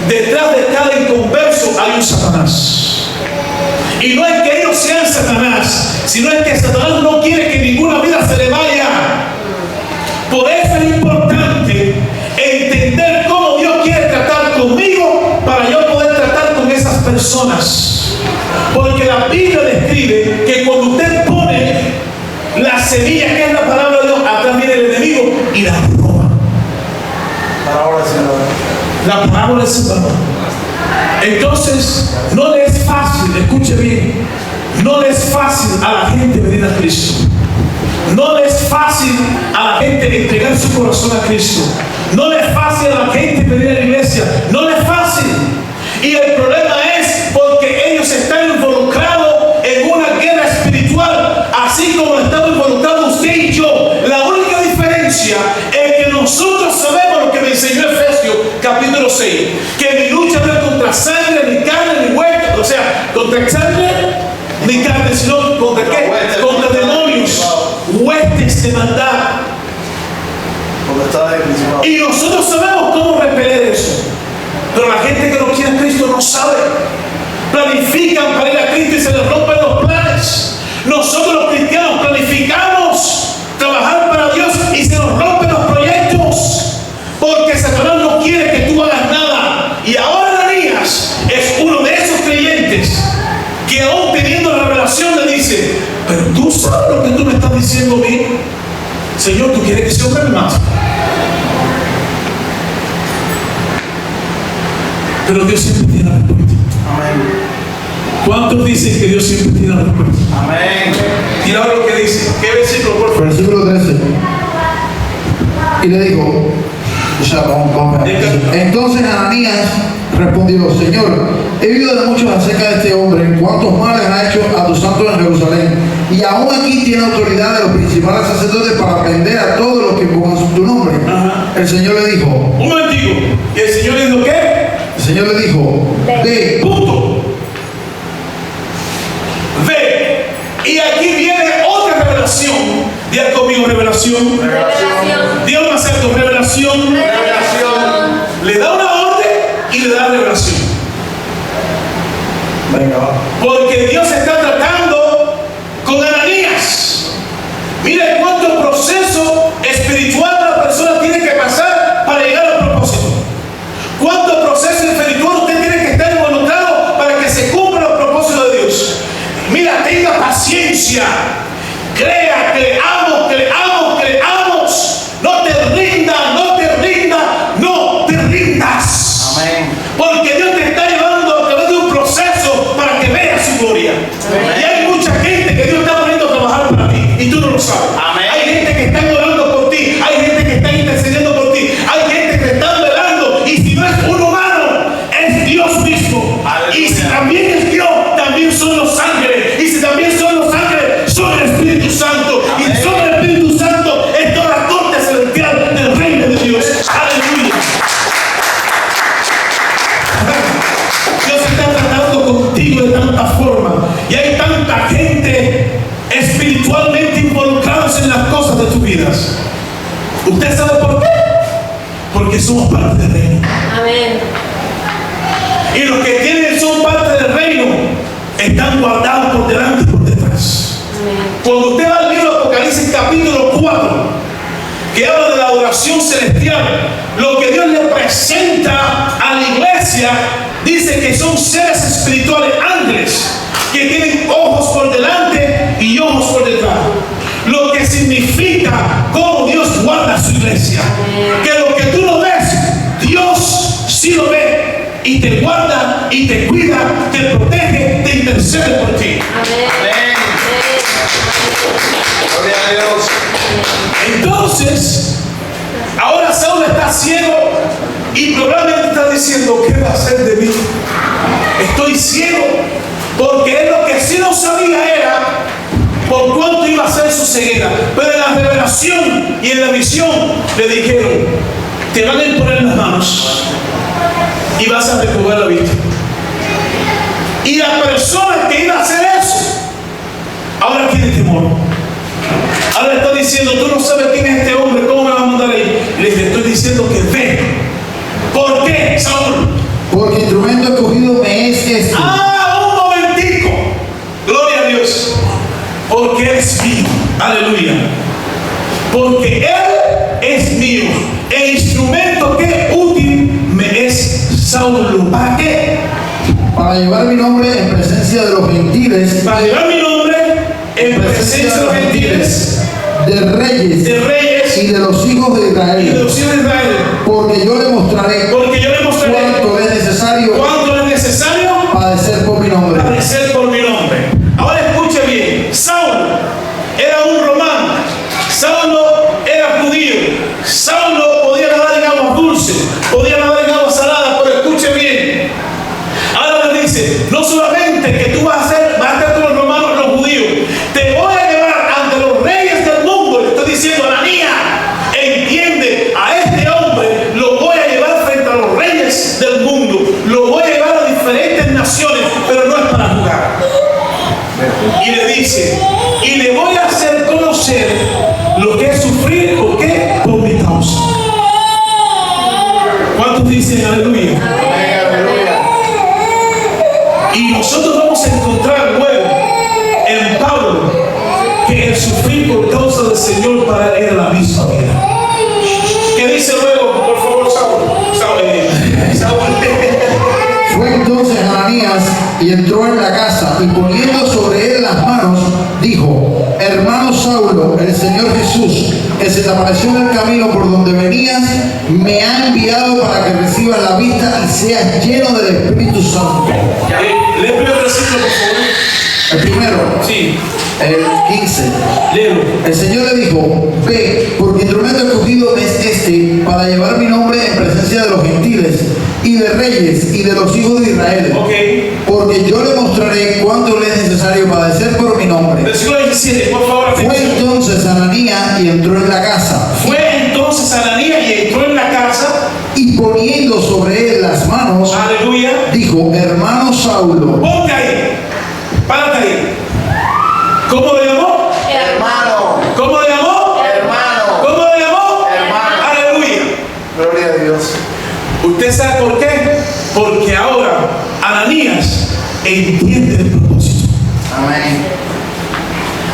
detrás de cada inconverso hay un Satanás. Y no es que ellos sean Satanás, sino es que Satanás no quiere que ninguna vida se le vaya. Por eso es importante entender cómo Dios quiere tratar conmigo para yo poder tratar con esas personas. Porque la Biblia describe que cuando usted pone la semilla, que es la palabra de Dios, atrás viene el enemigo y la roba. La parábola es Señor. Entonces, no le es fácil, escuche bien, no le es fácil a la gente venir a Cristo. No le es fácil a la gente entregar su corazón a Cristo. No le es fácil a la gente venir a la iglesia. No le es fácil. Y el problema es porque ellos están involucrados en una guerra espiritual, así como estamos involucrados usted y yo. La única diferencia es que nosotros sabemos lo que me enseñó Efesios capítulo 6, que mi lucha no es contra sangre, ni carne, ni huesos, o sea, contra sangre, ni carne, sino contra qué? Contra demonios, huestes de maldad. Y nosotros sabemos cómo repeler eso. Pero la gente que no quiere a Cristo no sabe. Planifican para ir a Cristo y se les rompen los planes. Nosotros los cristianos planificamos trabajar para Dios y se nos rompen los proyectos. Porque Satanás no quiere que tú hagas nada. Y ahora Ananías es uno de esos creyentes que aún teniendo la revelación le dice, pero tú sabes lo que tú Señor, ¿tú quieres que ese hombre me mate? Pero Dios siempre tiene la respuesta. Amén. ¿Cuántos dicen que Dios siempre tiene la respuesta? Amén. Mira ahora lo que dice. ¿Qué versículo, por favor? Versículo 13. Y le dijo, entonces Ananías respondió, Señor, he oído de muchos acerca de este hombre, cuántos males ha hecho a tus santos en Jerusalén, y aún aquí tiene autoridad de los principales sacerdotes para prender a todos los que invocan tu nombre. Ajá. El Señor le dijo, Un momentico. ¿Y el Señor le dijo qué? el Señor le dijo, ve. Punto. Ve. Y aquí viene otra revelación. Diga conmigo, revelación. Revelación. Dios me acepta revelación. Revelación. Le da una orden y le da revelación. Venga, va. Porque Dios está tratando con Ananías. Mire cuánto proceso espiritual la persona tiene que pasar para llegar al propósito. Cuánto proceso espiritual usted tiene que estar involucrado para que se cumpla el propósito de Dios. Mira, tenga paciencia. Crea, creamos, creamos, creamos. No te rindas, no te rindas, no te rindas. Amén. Porque Dios te está llevando a través de un proceso para que veas su gloria. Amén. Y hay mucha gente que Dios está poniendo a trabajar para ti y tú no lo sabes. Amén. Hay gente que está orando por ti, hay gente que está intercediendo por ti, hay gente que está velando, y si no es un humano, es Dios mismo. Aleluya. Y si también es Dios, también son los ángeles. Y si también son los ángeles, son el Espíritu Santo. Amén. Y son el Espíritu Santo es toda la corte celestial del reino de Dios. Aleluya. Dios está tratando contigo de tanta forma, y hay tanta gente espiritualmente involucrados en las cosas de tus vidas. ¿Usted sabe por qué? Porque somos parte del reino. Amén. Y los que son parte del reino están guardados por delante y por detrás. Amén. Cuando usted va al libro de Apocalipsis capítulo 4, que habla de la adoración celestial, lo que Dios le presenta a la iglesia, dice que son seres espirituales, ángeles, que tienen ojos por delante y ojos por detrás. Lo que significa cómo Dios guarda a su iglesia. Que lo que tú no ves, Dios sí lo ve, y te guarda, y te cuida, te protege, te intercede por ti. Amén. Gloria a Dios. Entonces, ahora Saulo está ciego y probablemente está diciendo, ¿qué va a hacer de mí? Estoy ciego, porque él lo que sí no sabía era por cuánto iba a ser su ceguera. Pero en la revelación y en la visión le dijeron, te van a imponer las manos y vas a recobrar la vista. Y la persona que iba a hacer eso ahora tiene temor. Ahora le está diciendo, tú no sabes quién es este hombre, ¿cómo me va a mandar ahí? Y le dije, estoy diciendo que ve. ¿Por qué, Saúl? porque instrumento escogido me es este. Un momentico. Gloria a Dios. Porque Él es mío. Aleluya. Porque Él es mío. El instrumento que útil me es Saulo. ¿Para qué? Para llevar mi nombre en presencia de los gentiles, Para llevar mi nombre en presencia de los gentiles, de reyes de reyes y de los hijos de y de Israel, los hijos de Israel. porque yo le mostraré Porque yo le mostraré cuánto es necesario cuánto es necesario padecer por mi nombre. padecer por mi nombre. Ahora escuche bien. Saulo era un romano. Saulo era judío. Saulo podía nadar en aguas dulces, podía nadar en aguas saladas, pero escuche bien. Ahora le dice, no solamente que tú vas a estar con los romanos, los judíos, te voy a llevar ante los reyes del mundo. Le estoy diciendo, Ananías, entiende, a este hombre lo voy a llevar frente a los reyes del mundo, lo voy a llevar a diferentes naciones, pero no es para jugar. Y le dice, y le voy a hacer conocer lo que es sufrir, ¿por qué? Por mi causa. ¿Cuántos dicen aleluya? Y nosotros vamos a encontrar luego en Pablo que el sufrir por causa del Señor para él era la misma vida. ¿Qué dice luego, por favor, Saúl? Fue entonces Ananías y entró en la casa y poniendo sobre él las manos, dijo, hermano Saulo, el Señor Jesús, que se te apareció en el camino por donde venías, me ha enviado para que recibas la vista y seas lleno del Espíritu Santo. Lee el primer versículo, por favor. El primero, Sí, el 15. léelo. El Señor le dijo, ve, porque instrumento escogido es este para llevar mi nombre en presencia de los gentiles y de reyes y de los hijos de Israel. Ok. Porque yo le mostraré cuánto le es necesario padecer por mi nombre. Versículo 17, por favor. Fue atención. entonces Ananías y entró en la casa. Fue entonces Ananías y entró en la casa. Y poniendo sobre él las manos, Aleluya. dijo, hermano Saulo. Ponte ahí. Párate ahí. ¿Cómo le llamó? Hermano. ¿Cómo le llamó? Hermano. ¿Cómo le llamó? Hermano. Aleluya. Gloria a Dios. ¿Usted sabe por qué? Porque ahora Ananías entiende el propósito. Amén.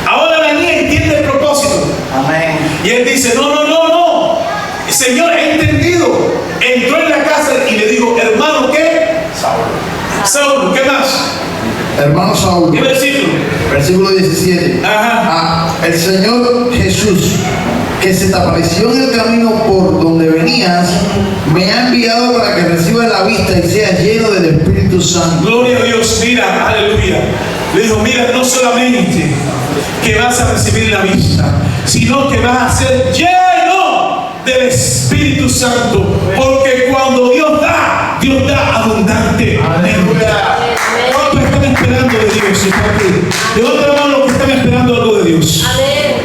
Ahora Ananías entiende el propósito. Amén. Y él dice, no. Señor, he entendido. Entró en la casa y le dijo, hermano, ¿qué? Saulo, ¿qué más? Hermano Saulo. ¿Qué versículo? Versículo 17. Ajá. El Señor Jesús, que se te apareció en el camino por donde venías, me ha enviado para que recibas la vista y seas lleno del Espíritu Santo. Gloria a Dios, mira, aleluya. Le dijo, mira, no solamente que vas a recibir la vista, sino que vas a ser lleno del Espíritu Santo. Porque cuando Dios da abundante. Aleluya. ¿Cuántos están esperando de Dios? Levanta la mano los que están esperando algo de Dios. Amén.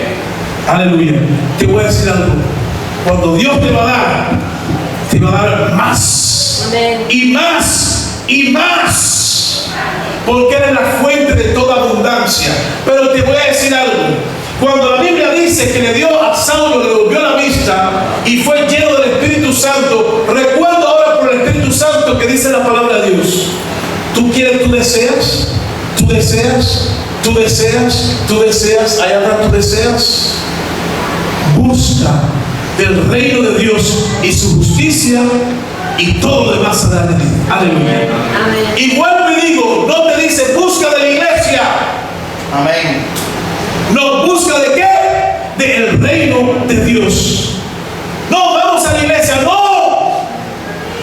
Aleluya. Te voy a decir algo. Cuando Dios te va a dar más. Amén. Y más. Y más. Porque eres la fuente de toda abundancia. Pero te voy a decir algo. Cuando la Biblia dice que le dio a Saulo, le devolvió la vista y fue lleno del Espíritu Santo, recuerdo ahora por el Espíritu Santo que dice la palabra de Dios. ¿Tú quieres, tú deseas? ¿Tú deseas? ¿Tú deseas? ¿Tú deseas? ¿Hay algo tú deseas? Busca del reino de Dios y su justicia y todo lo demás se dará de ti. Aleluya. Amén. Igual me digo, no te dice busca de la iglesia. Amén. No, busca de qué? Del reino de Dios. No, vamos a la iglesia, no.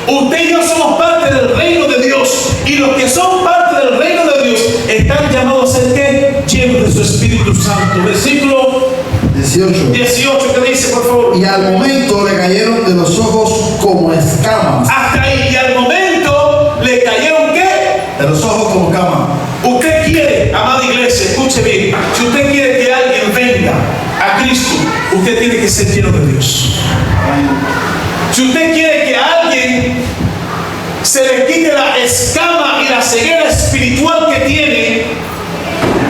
Usted y yo somos parte del reino de Dios. Y los que son parte del reino de Dios están llamados a ser ¿qué? Llenos de su Espíritu Santo. Versículo 18. 18, ¿qué dice, por favor? Y al momento le cayeron de los ojos como escamas. Hasta ahí. Y al momento le cayeron ¿qué? De los ojos como escamas. Usted quiere, amada iglesia, escuche bien, si usted quiere que alguien venga a Cristo, usted tiene que ser lleno de Dios. Si usted quiere que a alguien se le quite la escama y la ceguera espiritual que tiene,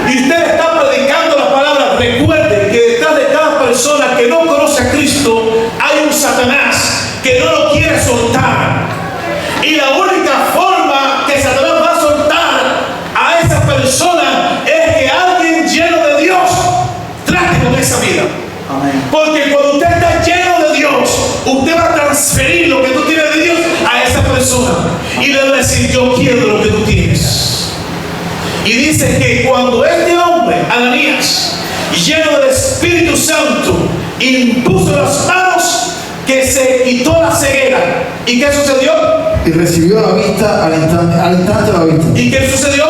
y usted está predicando la palabra, recuerde que detrás de cada persona que no conoce a Cristo hay un Satanás que no lo quiere soltar. Y la única forma que Satanás va a soltar a esa persona es que alguien lleno de Dios trate con esa vida. Amén. Porque cuando usted está lleno de Dios, usted va a transferir lo que tú tienes de Dios a esa persona. Y le va a decir, yo quiero lo que tú tienes. Y dice que cuando este hombre, Ananías, lleno del Espíritu Santo, impuso las manos, que se quitó la ceguera. ¿Y qué sucedió? Y recibió la vista al instante la vista. ¿Y qué sucedió?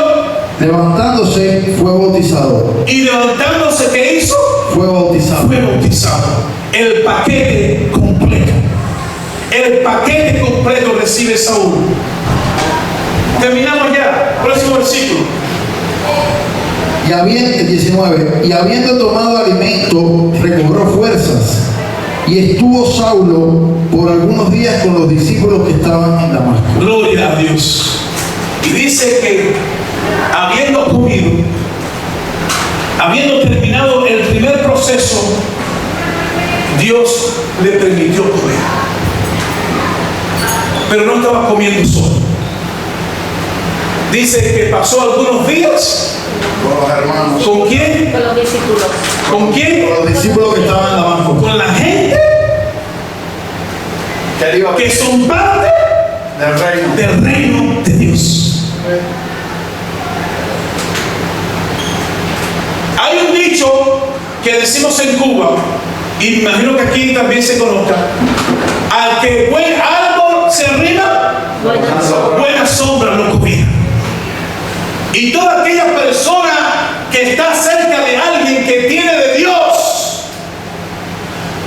Levantándose fue bautizado. Y levantándose, ¿qué hizo? Fue bautizado. Fue bautizado. El paquete completo. El paquete completo recibe Saúl. Terminamos ya. Próximo versículo. Y el 19. Y habiendo tomado alimento, recobró fuerzas. Y estuvo Saulo por algunos días con los discípulos que estaban en Damasco. Gloria a Dios. Y dice que habiendo comido, habiendo terminado el primer proceso, Dios le permitió comer. Pero no estaba comiendo solo. Dice que pasó algunos días. Con los hermanos. ¿Con quién? Con los discípulos. ¿Con quién? Con los discípulos que estaban en Damasco. Con la gente que son parte del reino de Dios. Hay un dicho que decimos en Cuba y me imagino que aquí también se conozca, al que buen árbol se arrima, buena sombra lo cubrirá. Y toda aquella persona que está cerca de alguien que tiene de Dios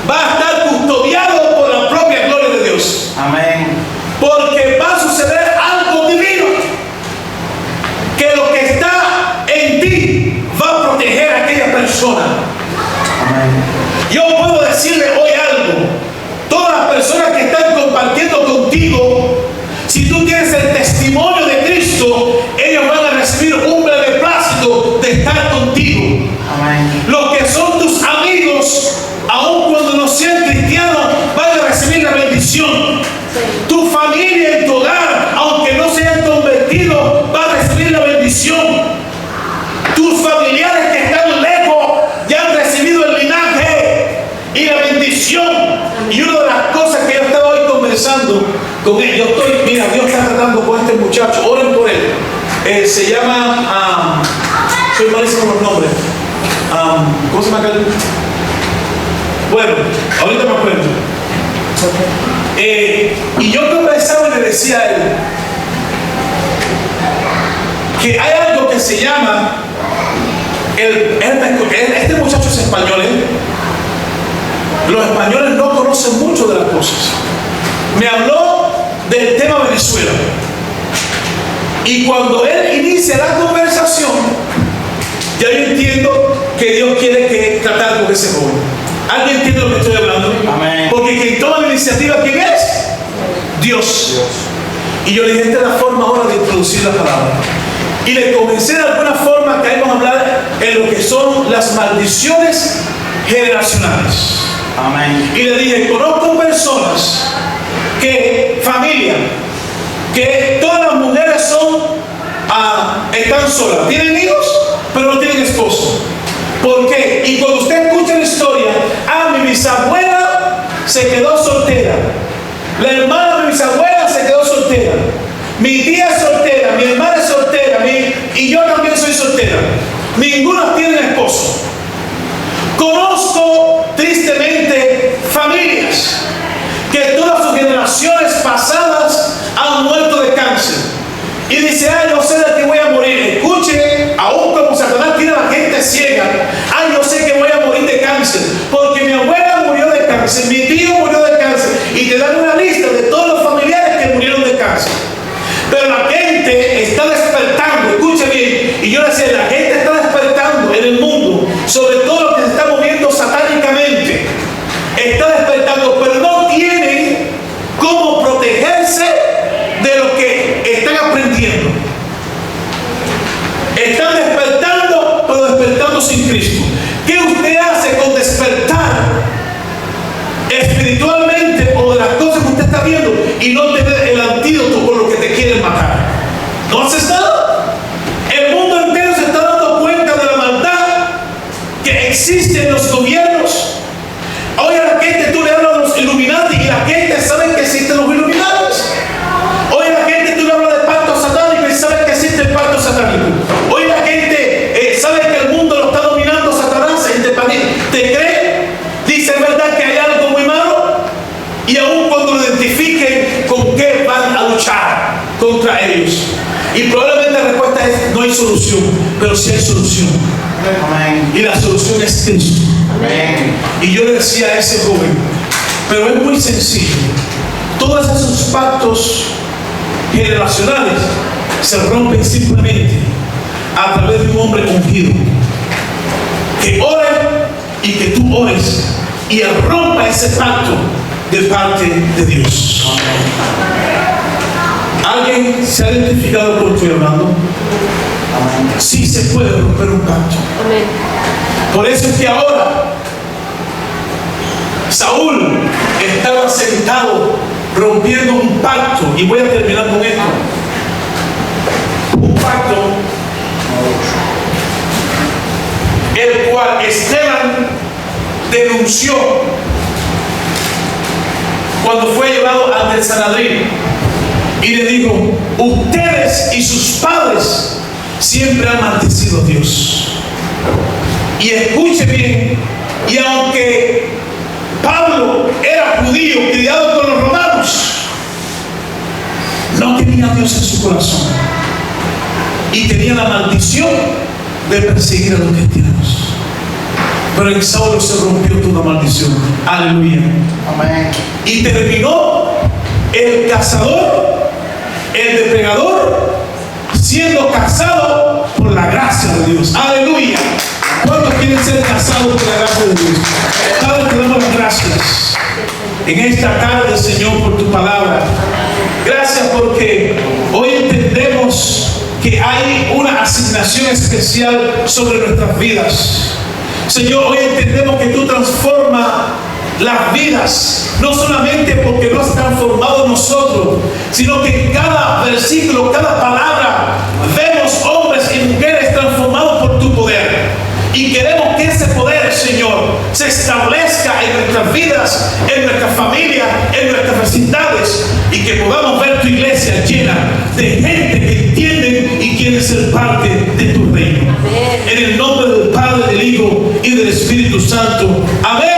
va a estar custodiado por la propia gloria de Dios. Amén. Porque va a suceder algo divino, que lo que está en ti va a proteger a aquella persona. Amén. Yo puedo decirle hoy algo: todas las personas que están compartiendo contigo, si tú tienes el testimonio de Cristo, ellos van a recibir un beneplácito de estar contigo. Amén. Los que son tus amigos, aun cuando no sean cristianos, van a recibir la bendición. Tu familia en tu hogar, aunque no se hayan convertido, va a recibir la bendición. Tus familiares que están lejos ya han recibido el linaje y la bendición. Y una de las cosas que yo estaba hoy conversando con él, mira, Dios está tratando con este muchacho, oren por él. Se llama, soy malísimo con los nombres. ¿Cómo se llama acá? Bueno, ahorita me acuerdo. Y yo conversaba y le decía a él que hay algo que se llama este muchacho es español, Los españoles no conocen mucho de las cosas. Me habló del tema Venezuela, y cuando él inicia la conversación, ya yo entiendo que Dios quiere que tratar con ese joven. ¿Alguien entiende lo que estoy hablando? Amén. Porque quien toma la iniciativa, ¿quién es? Dios. Y yo le dije, esta es la forma ahora de introducir la palabra. Y le comencé de alguna forma que vamos a hablar en lo que son las maldiciones generacionales. Amén. Y le dije, conozco personas familia, que todas las mujeres están solas, tienen hijos, pero no tienen esposo. ¿Por qué? Y cuando usted escucha la historia, mi bisabuela se quedó soltera, la hermana de mi bisabuela se quedó soltera, mi tía es soltera, mi hermana es soltera, y yo también soy soltera. Ninguna tiene esposo. Conozco tristemente familias que todas sus generaciones pasadas han muerto de cáncer. Y dice, yo sé de que voy a morir. Escuche, aún como Satanás tiene a la gente ciega, yo sé que voy a morir de cáncer, porque mi abuela murió de cáncer, mi tío murió de cáncer, y te dan una lista de todos los familiares que murieron de cáncer. Pero la gente está despertando, escuche bien, y yo le decía, la gente está despertando en el mundo, sobre todo lo que se está moviendo satánicamente, está despertando, pero no tienen cómo protegerse de lo que están aprendiendo. Están despertando, pero despertando sin Cristo. ¿Qué usted hace con despertar espiritualmente o de las cosas que usted está viendo y no tener el antídoto por lo que te quieren matar? ¿No haces nada? El mundo entero se está dando cuenta de la maldad que existe en los gobiernos. Hoy a la gente tú le hablas de los Illuminati y la gente sabe que existen los Illuminati. Hoy a la gente tú le hablas de pacto satánico y sabe que existe el pacto satánico. Hoy la gente sabe que el mundo lo está dominando Satanás. ¿Te cree? Dice, ¿es verdad que hay algo muy malo? Y aún cuando lo identifiquen, ¿con qué van a luchar contra ellos? Y probablemente la respuesta es, no hay solución, pero sí hay solución. Amén. Y la solución es Cristo. Amén. Y yo le decía a ese joven, pero es muy sencillo. Todos esos pactos generacionales se rompen simplemente a través de un hombre ungido, que ore y que tú ores y él rompa ese pacto de parte de Dios. ¿Alguien se ha identificado con lo que estoy hablando? Sí se puede romper un pacto. Amén. Por eso es que ahora Saúl estaba sentado rompiendo un pacto, y voy a terminar con esto. Un pacto el cual Esteban denunció cuando fue llevado ante el Sanedrín y le dijo, ustedes y sus padres siempre han maldecido a Dios. Y escuche bien, y aunque Pablo era judío, criado con los romanos. No tenía a Dios en su corazón. Y tenía la maldición de perseguir a los cristianos. Pero en Saulo se rompió toda maldición. Aleluya. Amén. Y terminó el cazador, el depredador, siendo casado por la gracia de Dios. Aleluya. ¿Cuántos quieren ser casados por la gracia de Dios? Padre, te damos las gracias en esta tarde, Señor, por tu palabra. Gracias porque hoy entendemos que hay una asignación especial sobre nuestras vidas. Señor, hoy entendemos que tú transformas las vidas, no solamente porque lo has transformado nosotros, sino que en cada versículo, cada palabra, vemos hombres y mujeres transformados por tu poder. Y queremos que ese poder, Señor, se establezca en nuestras vidas, en nuestras familias, en nuestras vecindades, y que podamos ver tu iglesia llena de gente que entienden y quieren ser parte de tu reino. En el nombre del Padre, del Hijo y del Espíritu Santo. Amén.